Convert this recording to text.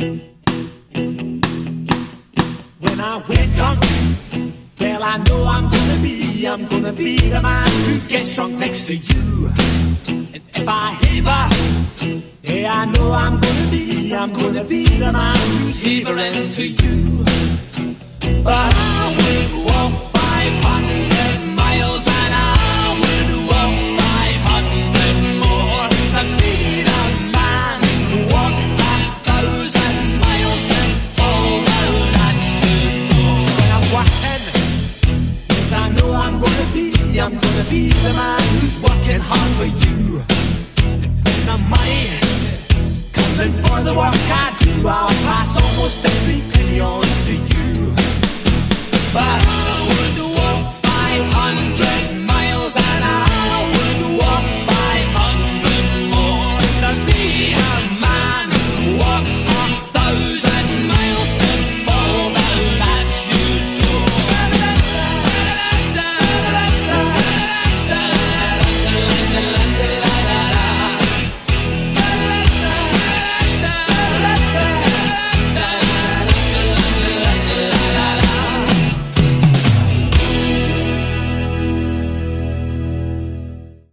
When I wake up, well, I know I'm gonna be the man who gets drunk next to you. And if I heaver, yeah, I know I'm gonna be the man who's heavering to you. But I would walk 500 miles and I would walk 500 more to be the man who walked 1,000 miles to fall down at your door. When I'm working, yes, I know I'm gonna be the man who's working hard for you. And the money comes in for the work I do, I'll pass almost